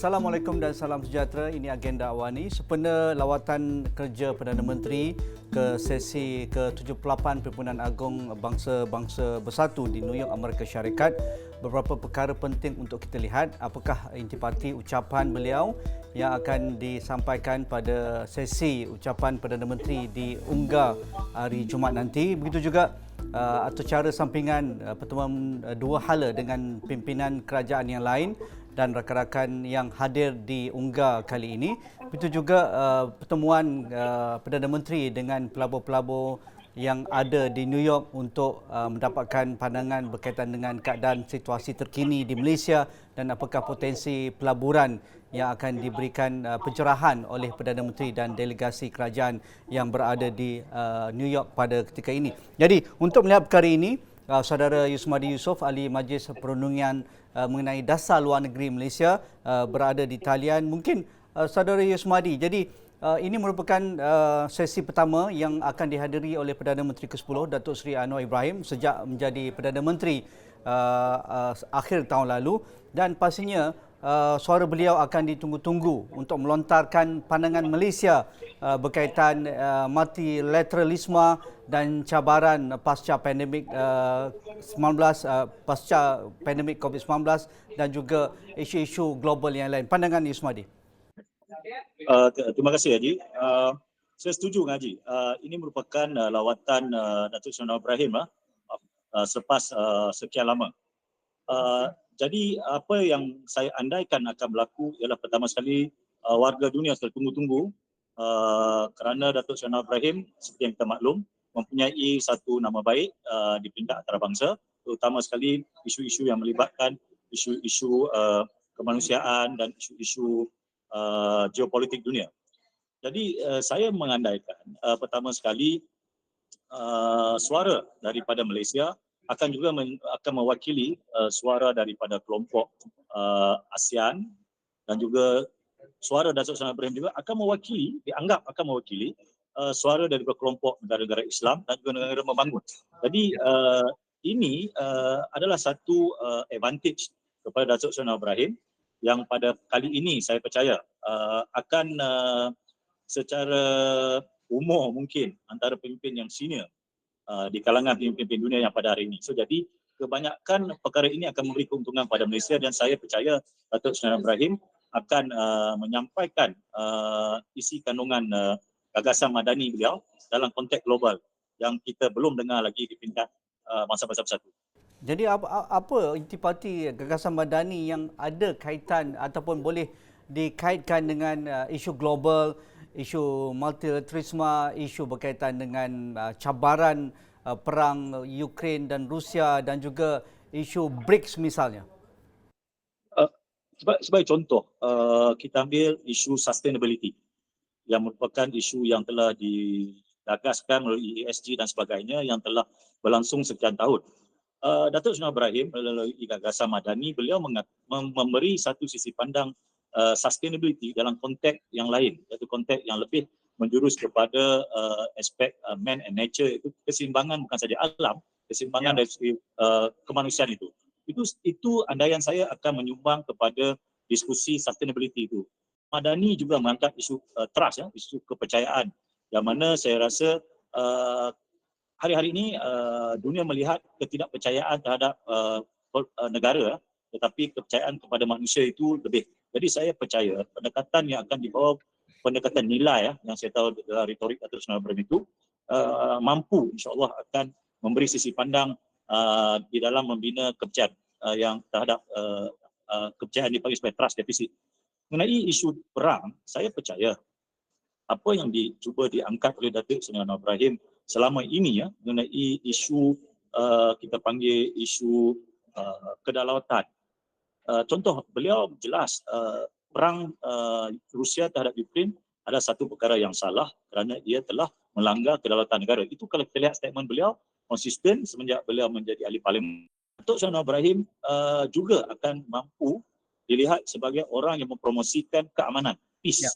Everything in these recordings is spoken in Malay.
Assalamualaikum dan salam sejahtera. Ini agenda awani sempena lawatan kerja Perdana Menteri ke sesi ke-78 Perhimpunan Agong Bangsa-Bangsa Bersatu di New York, Amerika Syarikat. Beberapa perkara penting untuk kita lihat. Apakah intipati ucapan beliau yang akan disampaikan pada sesi ucapan Perdana Menteri diunggah hari Jumaat nanti. Begitu juga atau cara sampingan pertemuan dua hala dengan pimpinan kerajaan yang lain dan rakan-rakan yang hadir di unggah kali ini. Begitu juga pertemuan Perdana Menteri dengan pelabur-pelabur yang ada di New York untuk mendapatkan pandangan berkaitan dengan keadaan situasi terkini di Malaysia dan apakah potensi pelaburan yang akan diberikan pencerahan oleh Perdana Menteri dan delegasi kerajaan yang berada di New York pada ketika ini. Jadi untuk melihat perkara ini, Saudara Yusmadi Yusof, Ahli Majlis Perundingan mengenai dasar luar negeri Malaysia berada di talian. Mungkin Saudara Yusmadi, jadi ini merupakan sesi pertama yang akan dihadiri oleh Perdana Menteri ke-10 Datuk Seri Anwar Ibrahim sejak menjadi Perdana Menteri akhir tahun lalu, dan pastinya suara beliau akan ditunggu-tunggu untuk melontarkan pandangan Malaysia berkaitan multilateralisme dan cabaran pasca pandemik 19 pasca pandemik COVID-19 dan juga isu-isu global yang lain. Pandangan Yusmadi. Terima kasih Haji. Saya setuju dengan Haji. Ini merupakan lawatan Datuk Seri Anwar Ibrahim selepas sekian lama. Jadi apa yang saya andaikan akan berlaku ialah pertama sekali warga dunia sudah tunggu-tunggu kerana Datuk Seri Anwar Ibrahim seperti yang kita maklum mempunyai satu nama baik di peringkat antarabangsa, terutama sekali isu-isu yang melibatkan isu-isu kemanusiaan dan isu-isu geopolitik dunia. Jadi saya mengandaikan pertama sekali suara daripada Malaysia akan juga akan mewakili suara daripada kelompok ASEAN, dan juga suara Datuk Seri Anwar Ibrahim juga akan mewakili, dianggap akan mewakili suara daripada kelompok negara-negara Islam dan juga negara membangun. Jadi ini adalah satu advantage kepada Datuk Seri Anwar Ibrahim yang pada kali ini saya percaya akan secara umur mungkin antara pemimpin yang senior di kalangan pemimpin dunia yang pada hari ini. So jadi kebanyakan perkara ini akan memberi keuntungan pada Malaysia, dan saya percaya Datuk Seri Anwar Ibrahim akan menyampaikan isi kandungan gagasan madani beliau dalam konteks global yang kita belum dengar lagi di peringkat Bangsa-Bangsa Bersatu. Jadi apa intipati gagasan madani yang ada kaitan ataupun boleh dikaitkan dengan isu global, isu multilateralisme, isu berkaitan dengan cabaran perang Ukraine dan Rusia dan juga isu BRICS misalnya? Sebagai contoh, kita ambil isu sustainability yang merupakan isu yang telah digagaskan melalui ESG dan sebagainya yang telah berlangsung sekian tahun. Datuk Seri Anwar Ibrahim melalui gagasan madani, beliau memberi satu sisi pandang sustainability dalam konteks yang lain, iaitu konteks yang lebih menjurus kepada aspek man and nature, itu keseimbangan bukan saja alam, keseimbangan dari segi kemanusiaan itu. Itu andaian saya akan menyumbang kepada diskusi sustainability itu. Madani juga mengangkat isu trust, isu kepercayaan, yang mana saya rasa hari-hari ini dunia melihat ketidakpercayaan terhadap negara, tetapi kepercayaan kepada manusia itu lebih. Jadi saya percaya pendekatan yang akan dibawa, pendekatan nilai yang saya tahu dalam retorik Datuk Seri Anwar Ibrahim itu mampu insya-Allah akan memberi sisi pandang di dalam membina kepercayaan yang terhadap kepercayaan dipanggil sebagai trust deficit. Mengenai isu perang, saya percaya apa yang dicuba diangkat oleh Datuk Seri Anwar Ibrahim selama ini mengenai isu kita panggil isu kedaulatan. Contoh, beliau jelas perang Rusia terhadap Ukraine adalah satu perkara yang salah kerana ia telah melanggar kedaulatan negara. Itu kalau kita lihat statement beliau konsisten semenjak beliau menjadi ahli parlimen. Datuk Seri Anwar Ibrahim juga akan mampu dilihat sebagai orang yang mempromosikan keamanan, peace.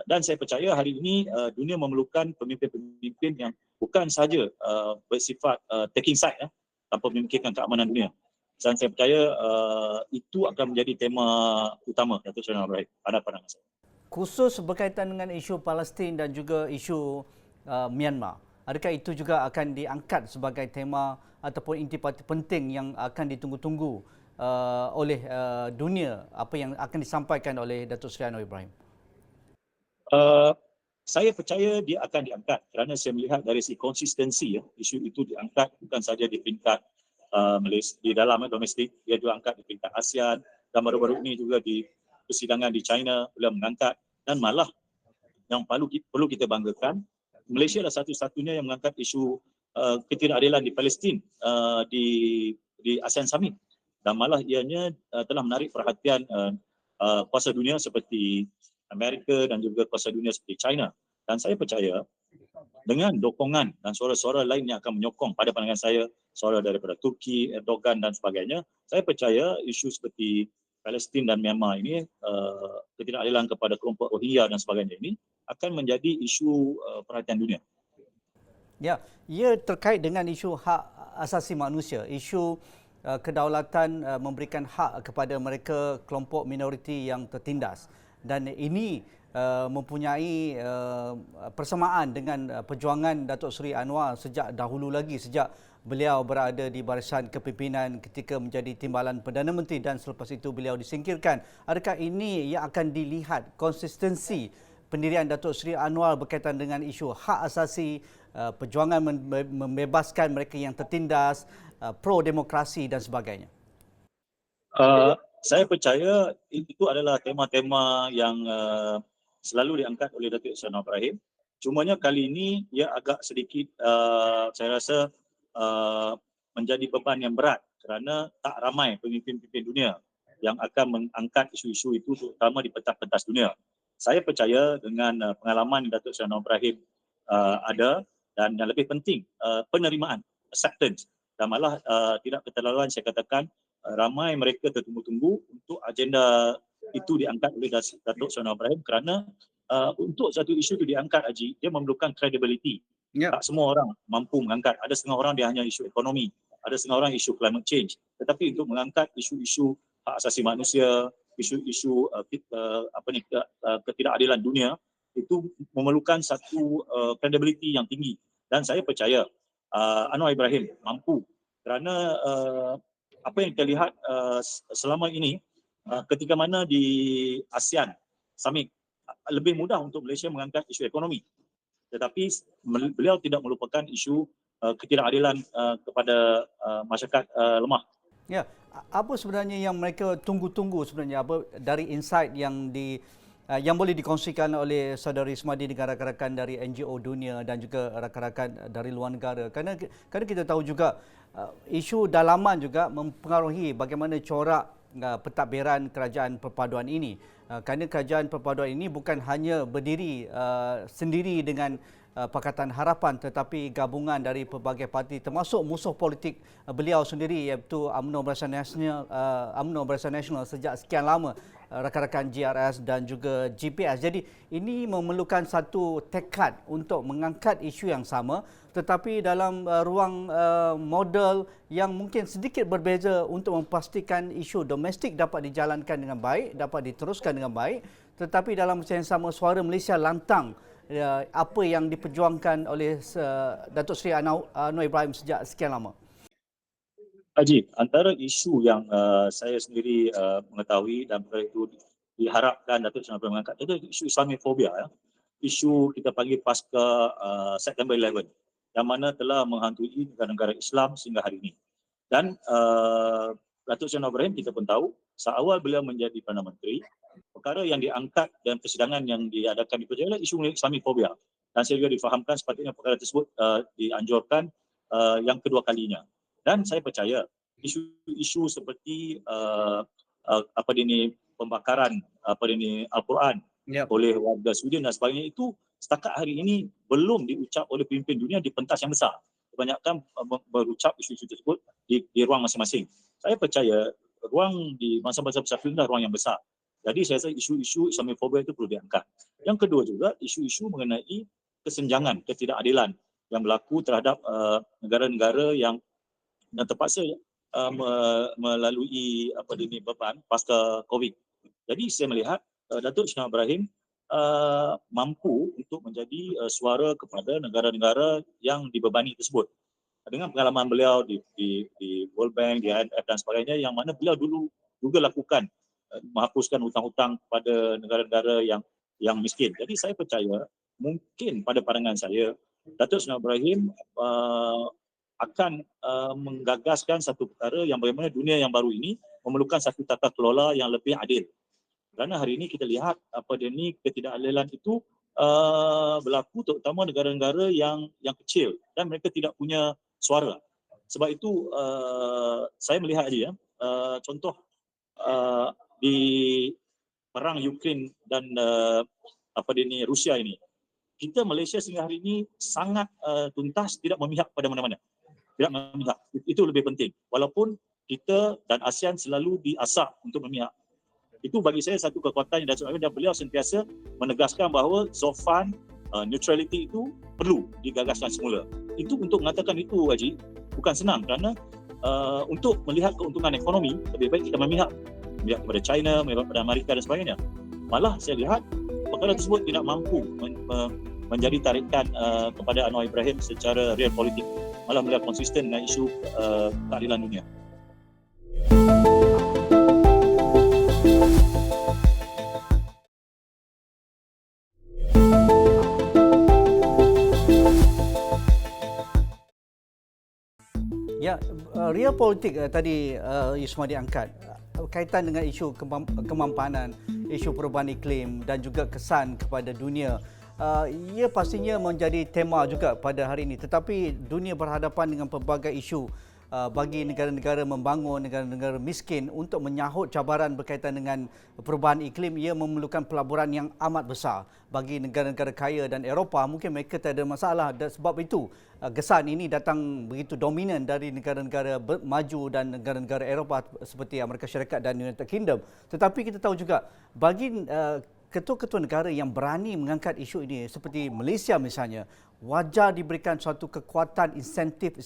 Dan saya percaya hari ini dunia memerlukan pemimpin-pemimpin yang bukan sahaja bersifat taking side tanpa memikirkan keamanan dunia. Dan saya percaya itu akan menjadi tema utama Datuk Seri Anwar Ibrahim pada pandangan saya. Khusus berkaitan dengan isu Palestin dan juga isu Myanmar, adakah itu juga akan diangkat sebagai tema ataupun intipati penting yang akan ditunggu-tunggu oleh dunia, apa yang akan disampaikan oleh Datuk Seri Anwar Ibrahim? Saya percaya dia akan diangkat kerana saya melihat dari segi konsistensi isu itu diangkat bukan saja di peringkat Malaysia, di dalam domestik, dia juga angkat di peringkat ASEAN dan baru-baru ini juga di persidangan di China beliau mengangkat, dan malah yang perlu kita banggakan, Malaysia adalah satu-satunya yang mengangkat isu ketidakadilan di Palestin di ASEAN Summit, dan malah ianya telah menarik perhatian kuasa dunia seperti Amerika dan juga kuasa dunia seperti China. Dan saya percaya dengan dokongan dan suara-suara lain yang akan menyokong, pada pandangan saya, suara daripada Turki, Erdogan dan sebagainya, saya percaya isu seperti Palestin dan Myanmar ini, ketidakadilan kepada kelompok Rohingya dan sebagainya ini akan menjadi isu perhatian dunia. Ya, ia terkait dengan isu hak asasi manusia, isu kedaulatan memberikan hak kepada mereka kelompok minoriti yang tertindas, dan ini mempunyai persamaan dengan perjuangan Datuk Seri Anwar sejak dahulu lagi, sejak beliau berada di barisan kepimpinan ketika menjadi timbalan Perdana Menteri dan selepas itu beliau disingkirkan. Adakah ini yang akan dilihat konsistensi pendirian Datuk Seri Anwar berkaitan dengan isu hak asasi, perjuangan membebaskan mereka yang tertindas, pro-demokrasi dan sebagainya? Saya percaya itu adalah tema-tema yang selalu diangkat oleh Datuk Seri Anwar Ibrahim. Cumanya kali ini ia agak sedikit saya rasa menjadi beban yang berat kerana tak ramai pemimpin-pemimpin dunia yang akan mengangkat isu-isu itu, terutama di pentas-pentas dunia. Saya percaya dengan pengalaman Datuk Seri Anwar Ibrahim ada, dan yang lebih penting penerimaan, acceptance, dan malah tidak keterlaluan saya katakan ramai mereka tertunggu-tunggu untuk agenda itu diangkat oleh Datuk Seri Anwar Ibrahim, kerana untuk satu isu itu diangkat, Haji, dia memerlukan credibility. Ya. Tak semua orang mampu mengangkat. Ada setengah orang dia hanya isu ekonomi, ada setengah orang isu climate change. Tetapi untuk mengangkat isu-isu hak asasi manusia, isu-isu ketidakadilan dunia, itu memerlukan satu credibility yang tinggi. Dan saya percaya Anwar Ibrahim mampu, kerana apa yang kita lihat selama ini, ketika mana di ASEAN Summit, lebih mudah untuk Malaysia mengangkat isu ekonomi. Tetapi beliau tidak melupakan isu ketidakadilan kepada masyarakat lemah. Ya, apa sebenarnya yang mereka tunggu-tunggu sebenarnya, apa dari insight yang yang boleh dikongsikan oleh saudara Ismadi dengan rakan-rakan dari NGO dunia dan juga rakan-rakan dari luar negara? Kerana kita tahu juga isu dalaman juga mempengaruhi bagaimana corak pentadbiran kerajaan perpaduan ini. Kerana kerajaan perpaduan ini bukan hanya berdiri sendiri dengan Pakatan Harapan, tetapi gabungan dari pelbagai parti termasuk musuh politik beliau sendiri, iaitu UMNO Barisan Nasional sejak sekian lama, rakan-rakan GRS dan juga GPS. Jadi ini memerlukan satu tekad untuk mengangkat isu yang sama, tetapi dalam ruang model yang mungkin sedikit berbeza untuk memastikan isu domestik dapat dijalankan dengan baik, dapat diteruskan dengan baik, tetapi dalam masa yang sama suara Malaysia lantang apa yang diperjuangkan oleh Datuk Seri Anwar Ibrahim sejak sekian lama. Haji, antara isu yang saya sendiri mengetahui dan perkara itu diharapkan Datuk Seri Anwar mengangkat, itu isu Islamofobia, isu kita panggil pasca September 11, yang mana telah menghantui negara-negara Islam sehingga hari ini. Dan Datuk Seri Anwar Ibrahim kita pun tahu, seawal beliau menjadi Perdana Menteri, perkara yang diangkat dan persidangan yang diadakan di Perjalanan isu Islamofobia. Dan saya juga difahamkan sepatutnya perkara tersebut dianjurkan yang kedua kalinya. Dan saya percaya isu-isu seperti pembakaran Al-Quran oleh warga Sweden dan sebagainya itu setakat hari ini belum diucap oleh pemimpin dunia di pentas yang besar. Kebanyakan berucap isu-isu tersebut di ruang masing-masing. Saya percaya ruang di masa-masa besar itu adalah ruang yang besar. Jadi saya rasa isu-isu Islamofobia itu perlu diangkat. Yang kedua juga isu-isu mengenai kesenjangan, ketidakadilan yang berlaku terhadap negara-negara yang terpaksa melalui beban pasca COVID. Jadi saya melihat Datuk Seri Ibrahim mampu untuk menjadi suara kepada negara-negara yang dibebani tersebut. Dengan pengalaman beliau di World Bank, di IMF dan sebagainya, yang mana beliau dulu juga lakukan menghapuskan hutang-hutang kepada negara-negara yang miskin. Jadi saya percaya mungkin pada pandangan saya Datuk Seri Ibrahim akan menggagaskan satu perkara yang bagaimana dunia yang baru ini memerlukan satu tata kelola yang lebih adil. Kerana hari ini kita lihat ketidakadilan itu berlaku terutama negara-negara yang kecil dan mereka tidak punya suara. Sebab itu saya melihat aja contoh di perang Ukraine dan Rusia ini. Kita Malaysia sehingga hari ini sangat tuntas tidak memihak pada mana-mana. Tidak memihak. Itu lebih penting. Walaupun kita dan ASEAN selalu diasak untuk memihak. Itu bagi saya satu kekuatan yang dan beliau sentiasa menegaskan bahawa Zofan neutrality itu perlu digagaskan semula. Itu untuk mengatakan itu, Haji, bukan senang kerana untuk melihat keuntungan ekonomi lebih baik kita memihak kepada China, memihak kepada Amerika dan sebagainya. Malah saya lihat perkara tersebut tidak mampu menjadi tarikan kepada Anwar Ibrahim secara real politik. Malah beliau konsisten dengan isu keadilan dunia. Ya, real politik tadi Yusmadi angkat kaitan dengan isu kemampanan, isu perubahan iklim dan juga kesan kepada dunia. Ia pastinya menjadi tema juga pada hari ini. Tetapi dunia berhadapan dengan pelbagai isu bagi negara-negara membangun, negara-negara miskin untuk menyahut cabaran berkaitan dengan perubahan iklim. Ia memerlukan pelaburan yang amat besar. Bagi negara-negara kaya dan Eropah mungkin mereka tak ada masalah, dan sebab itu kesan ini datang begitu dominan dari negara-negara maju dan negara-negara Eropah seperti Amerika Syarikat dan United Kingdom. Tetapi kita tahu juga bagi ketua-ketua negara yang berani mengangkat isu ini seperti Malaysia misalnya, wajar diberikan suatu kekuatan insentif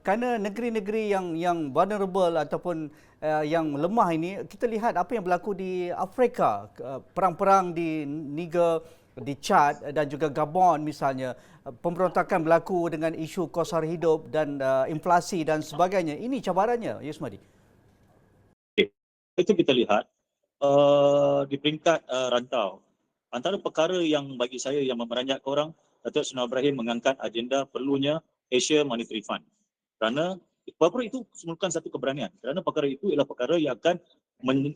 kerana negeri-negeri yang vulnerable ataupun yang lemah ini, kita lihat apa yang berlaku di Afrika, perang-perang di Niger, di Chad dan juga Gabon misalnya, pemberontakan berlaku dengan isu kos harga hidup dan inflasi dan sebagainya. Ini cabarannya, Yusmadi. Itu kita lihat di peringkat rantau. Antara perkara yang bagi saya yang memeranjatkan orang, Datuk Seri Ibrahim mengangkat agenda perlunya Asia Monetary Fund. Kerana perkara itu memerlukan satu keberanian. Kerana perkara itu ialah perkara yang akan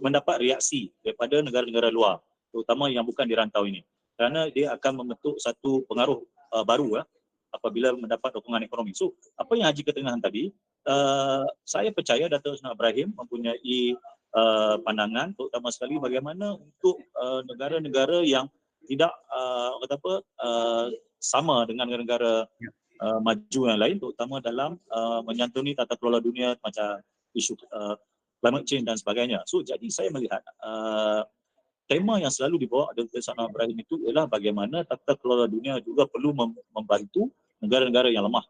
mendapat reaksi daripada negara-negara luar, terutama yang bukan di rantau ini. Kerana dia akan membentuk satu pengaruh baru apabila mendapat dukungan ekonomi. So, apa yang Haji ketengahan tadi, saya percaya Datuk Seri Ibrahim mempunyai pandangan terutama sekali bagaimana untuk negara-negara yang tidak sama dengan negara-negara maju yang lain, terutama dalam menyantuni tata kelola dunia macam isu climate change dan sebagainya. So jadi saya melihat tema yang selalu dibawa Dr. Seri Ibrahim itu ialah bagaimana tata kelola dunia juga perlu membantu negara-negara yang lemah,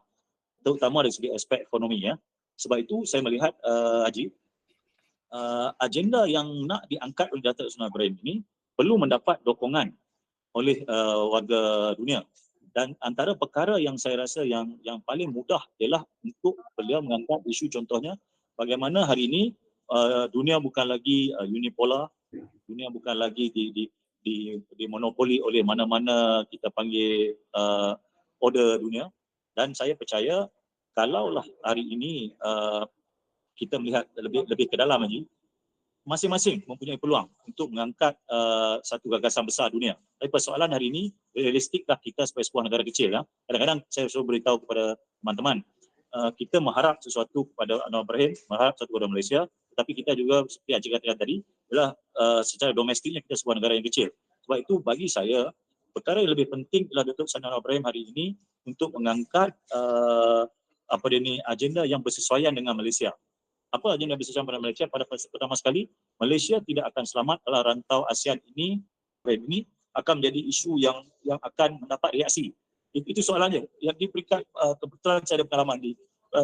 terutama dari segi aspek ekonomi ya. Sebab itu saya melihat Haji, agenda yang nak diangkat oleh Dr. Seri Ibrahim ini perlu mendapat dokongan oleh warga dunia. Dan antara perkara yang saya rasa yang paling mudah ialah untuk beliau mengangkat isu, contohnya bagaimana hari ini dunia bukan lagi unipolar, dunia bukan lagi di monopoli oleh mana-mana kita panggil order dunia. Dan saya percaya kalaulah hari ini kita melihat lebih ke dalam lagi, masing-masing mempunyai peluang untuk mengangkat satu gagasan besar dunia. Tapi persoalan hari ini, realistikkah kita sebagai sebuah negara kecil? Ya? Kadang-kadang saya selalu beritahu kepada teman-teman, kita mengharap sesuatu kepada Anwar Ibrahim, mengharap sesuatu kepada Malaysia, tetapi kita juga seperti Haji katakan tadi, adalah secara domestiknya kita sebuah negara yang kecil. Sebab itu bagi saya, perkara yang lebih penting adalah Datuk Seri Anwar Ibrahim hari ini untuk mengangkat agenda yang bersesuaian dengan Malaysia. Apa agenda bersesuaian pada Malaysia? Pada pertama sekali, Malaysia tidak akan selamat kalau rantau ASEAN ini akan menjadi isu yang akan mendapat reaksi. Itu soalannya. Yang di peringkat kebetulan saya ada pengalaman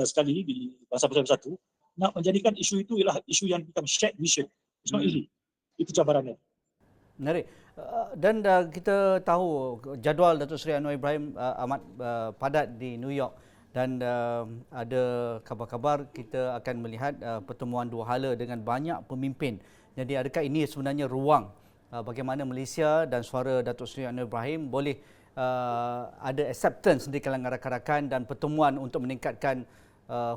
sekali di Bangsa Bersatu, nak menjadikan isu itu ialah isu yang become shared vision. It's not easy. Itu cabarannya. Menarik. Dan kita tahu jadual Datuk Seri Anwar Ibrahim amat padat di New York, dan ada kabar-kabar kita akan melihat pertemuan dua hala dengan banyak pemimpin. Jadi adakah ini sebenarnya ruang bagaimana Malaysia dan suara Datuk Seri Anwar Ibrahim boleh ada acceptance di kalangan rakan-rakan dan pertemuan untuk meningkatkan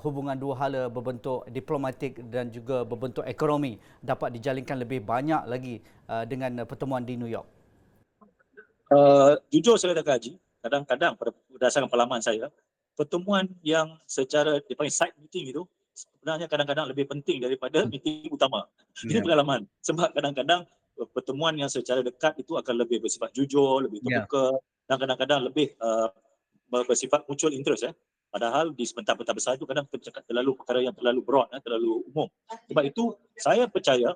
hubungan dua hala berbentuk diplomatik dan juga berbentuk ekonomi dapat dijalinkan lebih banyak lagi dengan pertemuan di New York? Jujur saya dah kaji, kadang-kadang berdasarkan pengalaman saya, pertemuan yang secara dipanggil side meeting itu sebenarnya kadang-kadang lebih penting daripada meeting utama. Ini pengalaman. Sebab kadang-kadang pertemuan yang secara dekat itu akan lebih bersifat jujur, lebih terbuka, dan kadang-kadang lebih bersifat mutual interest. Padahal di sebentar-bentar besar itu kadang kita bercakap terlalu perkara yang terlalu broad, terlalu umum. Sebab itu saya percaya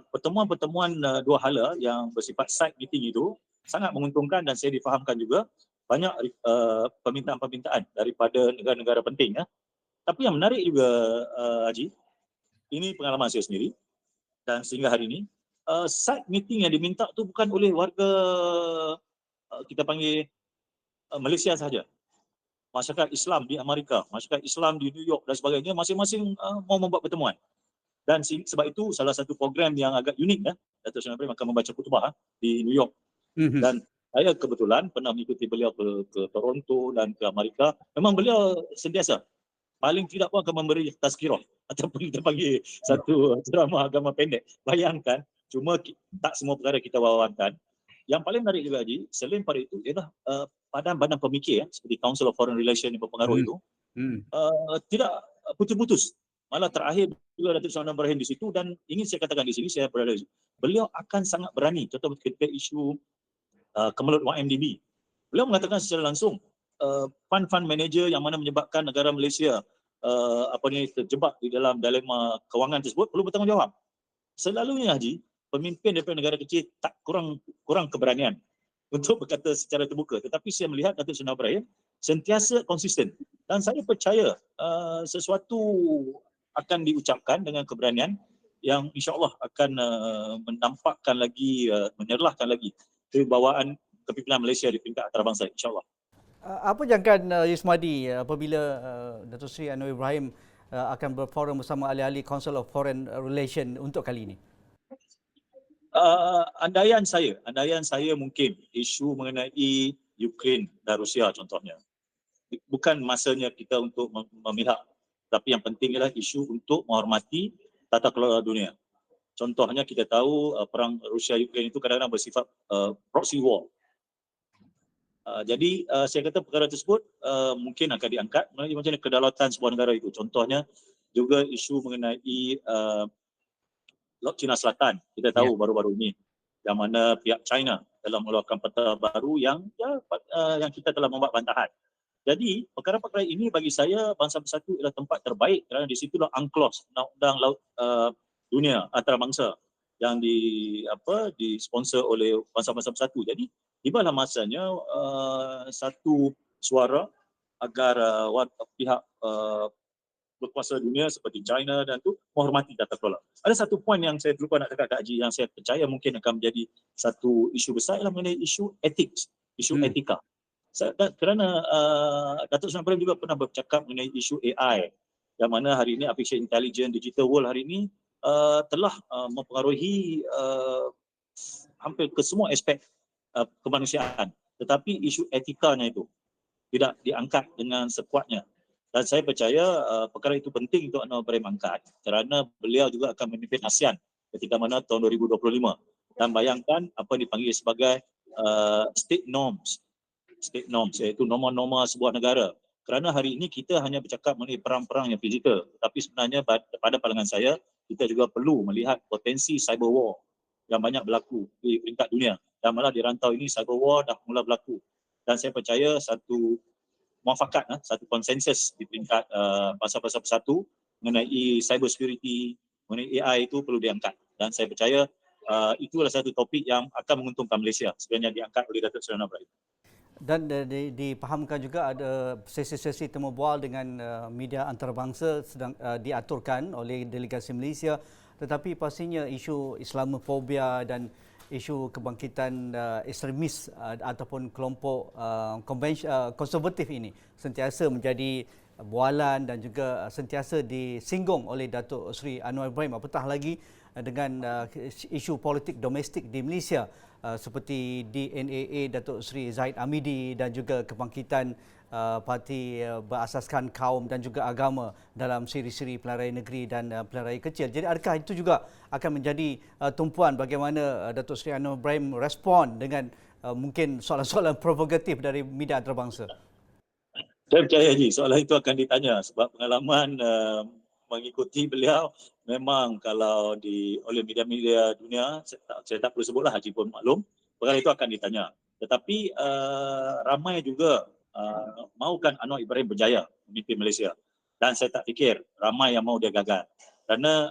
pertemuan-pertemuan dua hala yang bersifat side meeting itu sangat menguntungkan, dan saya difahamkan juga banyak permintaan-permintaan daripada negara-negara penting. Tapi yang menarik juga, Haji, ini pengalaman saya sendiri, dan sehingga hari ini side meeting yang diminta tu bukan oleh warga kita panggil Malaysia sahaja. Masyarakat Islam di Amerika, masyarakat Islam di New York dan sebagainya, masing-masing mau membuat pertemuan. Dan sebab itu salah satu program yang agak unik, Datuk Seri Ibrahim akan membaca khutbah di New York. Dan saya kebetulan pernah mengikuti beliau ke Toronto dan ke Amerika. Memang beliau sentiasa paling tidak pun akan memberi tazkirah ataupun kita panggil satu ceramah agama pendek. Bayangkan, cuma tak semua perkara kita wawarkan. Yang paling menarik juga, Haji, selain pada itu ialah badan-badan pemikir seperti Council of Foreign Relations yang berpengaruh itu tidak putus-putus. Malah terakhir juga Datuk Seri Anwar Ibrahim di situ, dan ingin saya katakan di sini, saya berada di sini, beliau akan sangat berani. Contoh ketika isu kemelut YMDB, beliau mengatakan secara langsung fund manager yang mana menyebabkan negara Malaysia terjebak di dalam dilema kewangan tersebut perlu bertanggungjawab. Selalunya, Haji, pemimpin daripada negara kecil tak kurang keberanian untuk berkata secara terbuka, tetapi saya melihat Datuk Seri Anwar Ibrahim sentiasa konsisten, dan saya percaya sesuatu akan diucapkan dengan keberanian yang insya-Allah akan menampakkan lagi, menyerlahkan lagi kewibawaan kepimpinan Malaysia di peringkat antarabangsa, insya-Allah. Apa jangkaan Yusmadi apabila Datuk Seri Anwar Ibrahim akan berforum bersama ahli-ahli Council of Foreign Relations untuk kali ini? Andaian saya mungkin isu mengenai Ukraine dan Rusia contohnya. Bukan masanya kita untuk memihak, tapi yang penting ialah isu untuk menghormati tata kelola dunia. Contohnya kita tahu perang Rusia-Ukraine itu kadang-kadang bersifat proxy war. Jadi saya kata perkara tersebut mungkin akan diangkat mengenai macam mana kedaulatan sebuah negara itu. Contohnya juga isu mengenai Laut Cina Selatan. Kita tahu baru-baru ini yang mana pihak China telah mengeluarkan peta baru yang kita telah membuat bantahan. Jadi perkara-perkara ini bagi saya Bangsa Bersatu adalah tempat terbaik kerana di situlah UNCLOS, Undang-Undang Laut Dunia Antarabangsa yang disponsor oleh Bangsa-Bangsa Bersatu. Jadi tibalah masanya satu suara agar pihak berkuasa dunia seperti China dan tu menghormati tata kelola. Ada satu poin yang saya terlupa nak cakap, Kak Haji, yang saya percaya mungkin akan menjadi satu isu besar ialah mengenai isu etik, isu etika. Kerana Datuk Seri Ibrahim juga pernah bercakap mengenai isu AI, yang mana hari ini artificial intelligence, digital world hari ini telah mempengaruhi hampir ke semua aspek kemanusiaan. Tetapi isu etikanya itu tidak diangkat dengan sekuatnya. Dan saya percaya perkara itu penting untuk Anwar Ibrahim angkat, kerana beliau juga akan memimpin ASEAN ketika mana tahun 2025. Dan bayangkan apa yang dipanggil sebagai state norms, iaitu norma-norma sebuah negara. Kerana hari ini kita hanya bercakap mengenai perang-perang yang fizikal, tetapi sebenarnya pada pandangan saya, kita juga perlu melihat potensi cyber war yang banyak berlaku di peringkat dunia. Dan malah di rantau ini cyber war dah mula berlaku. Dan saya percaya satu muafakat, satu konsensus di peringkat Bangsa-Bangsa Bersatu mengenai cyber security, mengenai AI itu perlu diangkat. Dan saya percaya itulah satu topik yang akan menguntungkan Malaysia sebenarnya diangkat oleh Datuk Seri Anwar Ibrahim. Dan dipahamkan juga ada sesi-sesi temu bual dengan media antarabangsa sedang diaturkan oleh delegasi Malaysia, tetapi pastinya isu Islamofobia dan isu kebangkitan ekstremis ataupun kelompok konservatif ini sentiasa menjadi bualan dan juga sentiasa disinggung oleh Datuk Seri Anwar Ibrahim, apatah lagi dengan isu politik domestik di Malaysia seperti DNAA Datuk Seri Zahid Amidi dan juga kebangkitan parti berasaskan kaum dan juga agama dalam siri-siri pilihan raya negeri dan pilihan raya kecil. Jadi adakah itu juga akan menjadi tumpuan bagaimana Datuk Seri Anwar Ibrahim respon dengan mungkin soalan-soalan provokatif dari media antarabangsa? Saya percaya Haji, soalan itu akan ditanya sebab pengalaman mengikuti beliau memang kalau oleh media-media dunia, saya tak perlu sebutlah, Haji pun maklum, perkara itu akan ditanya. Tetapi ramai juga mahukan Anwar Ibrahim berjaya memimpin Malaysia. Dan saya tak fikir ramai yang mahu dia gagal. Kerana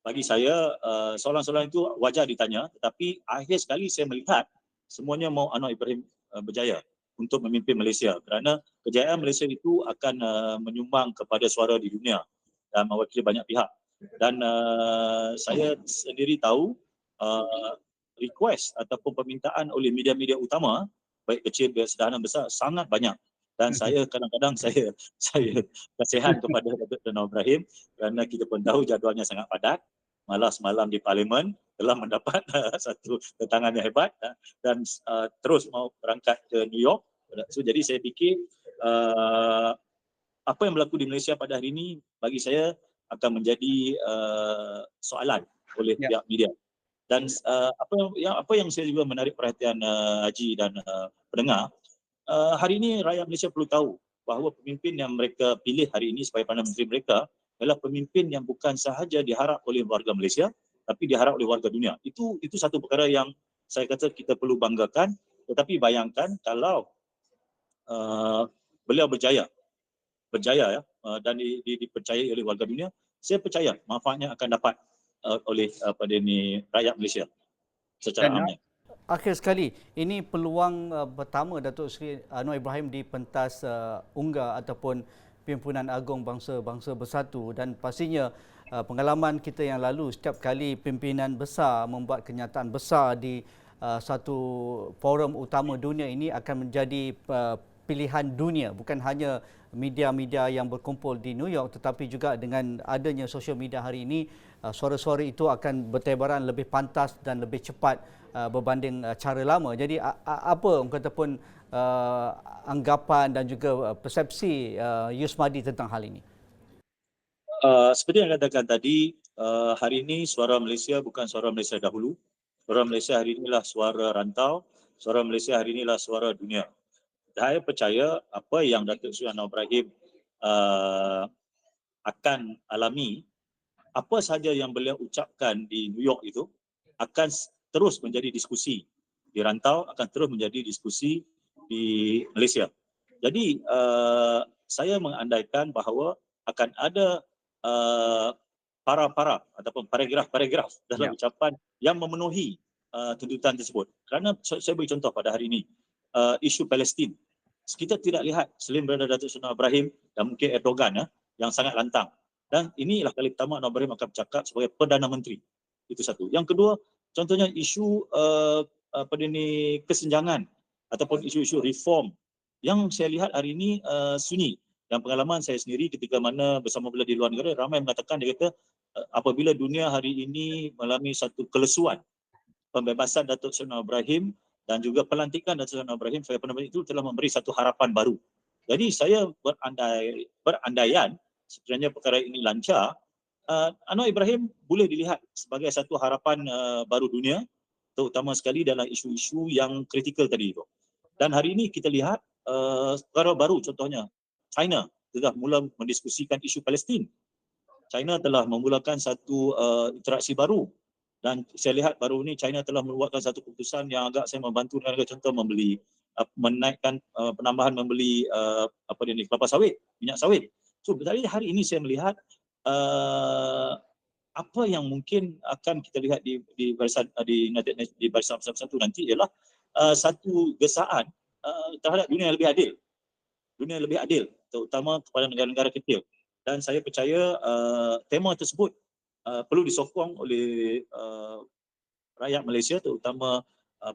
bagi saya soalan-soalan itu wajar ditanya, tetapi akhir sekali saya melihat semuanya mahu Anwar Ibrahim berjaya untuk memimpin Malaysia, kerana kejayaan Malaysia itu akan menyumbang kepada suara di dunia dan mewakili banyak pihak. Dan saya sendiri tahu request ataupun permintaan oleh media-media utama, baik kecil, baik sederhana, besar, sangat banyak. Dan saya kadang-kadang saya kasihan kepada Datuk Anwar Ibrahim kerana kita pun tahu jadualnya sangat padat. Malah semalam di Parlimen telah mendapat satu tantangan yang hebat dan terus mau berangkat ke New York. So, jadi saya fikir apa yang berlaku di Malaysia pada hari ini bagi saya akan menjadi soalan oleh pihak media. Dan apa yang saya juga menarik perhatian Haji dan pendengar, hari ini rakyat Malaysia perlu tahu bahawa pemimpin yang mereka pilih hari ini sebagai Perdana Menteri mereka adalah pemimpin yang bukan sahaja diharap oleh warga Malaysia, tapi diharap oleh warga dunia. Itu satu perkara yang saya kata kita perlu banggakan. Tetapi bayangkan kalau beliau berjaya ya, dan dipercayai oleh warga dunia, saya percaya manfaatnya akan dapat oleh rakyat Malaysia secara Dan amnya. akhir sekali, ini peluang pertama Datuk Seri Anwar Ibrahim di pentas UNGA ataupun Perhimpunan Agong Bangsa-Bangsa Bersatu, dan pastinya pengalaman kita yang lalu setiap kali pimpinan besar membuat kenyataan besar di satu forum utama dunia ini akan menjadi pilihan dunia, bukan hanya media-media yang berkumpul di New York, tetapi juga dengan adanya sosial media hari ini, suara-suara itu akan bertebaran lebih pantas dan lebih cepat berbanding cara lama. Jadi apa orang kata pun anggapan dan juga persepsi Yusmadi tentang hal ini? Seperti yang katakan tadi, hari ini suara Malaysia bukan suara Malaysia dahulu. Suara Malaysia hari inilah suara rantau. Suara Malaysia hari inilah suara dunia. Saya percaya apa yang Datuk Seri Anwar Ibrahim akan alami, apa sahaja yang beliau ucapkan di New York itu akan terus menjadi diskusi di rantau, akan terus menjadi diskusi di Malaysia. Jadi saya mengandaikan bahawa akan ada para ataupun paragraf dalam ucapan yang memenuhi tuntutan tersebut. Kerana saya beri contoh pada hari ini, isu Palestin. Kita tidak lihat selain berada Datuk Seri Anwar Ibrahim dan mungkin Erdogan yang sangat lantang. Dan inilah kali pertama Anwar Ibrahim akan bercakap sebagai Perdana Menteri. Itu satu. Yang kedua, contohnya isu kesenjangan ataupun isu-isu reform yang saya lihat hari ini sunyi. Dan pengalaman saya sendiri ketika mana bersama beliau di luar negara, ramai mengatakan, dia kata apabila dunia hari ini mengalami satu kelesuan, pembebasan Datuk Seri Anwar Ibrahim dan juga pelantikan Datuk Seri Anwar Ibrahim sebagai Perdana Menteri itu telah memberi satu harapan baru. Jadi saya berandaian sebenarnya perkara ini lancar, Anwar Ibrahim boleh dilihat sebagai satu harapan baru dunia, terutama sekali dalam isu-isu yang kritikal tadi itu. Dan hari ini kita lihat perkara baru, contohnya China telah mula mendiskusikan isu Palestin. China telah memulakan satu interaksi baru. Dan saya lihat baru ini China telah membuatkan satu keputusan yang agak saya membantu negara, contoh menaikkan penambahan membeli kelapa sawit, minyak sawit. So hari ini saya melihat apa yang mungkin akan kita lihat di Barisan Bersatu nanti ialah satu gesaan terhadap dunia yang lebih adil. Dunia yang lebih adil, terutama kepada negara-negara kecil. Dan saya percaya tema tersebut perlu disokong oleh rakyat Malaysia, terutama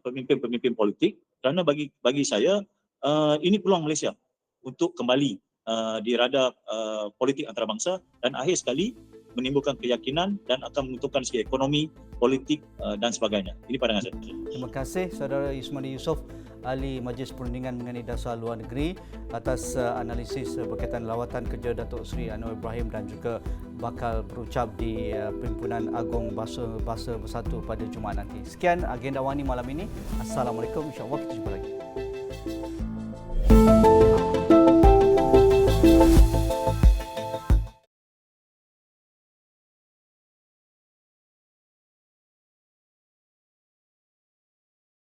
pemimpin-pemimpin politik, kerana bagi saya ini peluang Malaysia untuk kembali di radar politik antarabangsa dan akhir sekali menimbulkan keyakinan dan akan menentukan segi ekonomi, politik dan sebagainya. Ini pandangan saya. Terima kasih Saudara Yusmadi Yusof, Ahli Majlis Perundingan mengenai Dasar Luar Negeri, atas analisis berkaitan lawatan kerja Datuk Seri Anwar Ibrahim dan juga bakal berucap di Perhimpunan Agong Bangsa Bersatu pada Jumaat nanti. Sekian agenda Wani malam ini. Assalamualaikum. InsyaAllah kita jumpa lagi.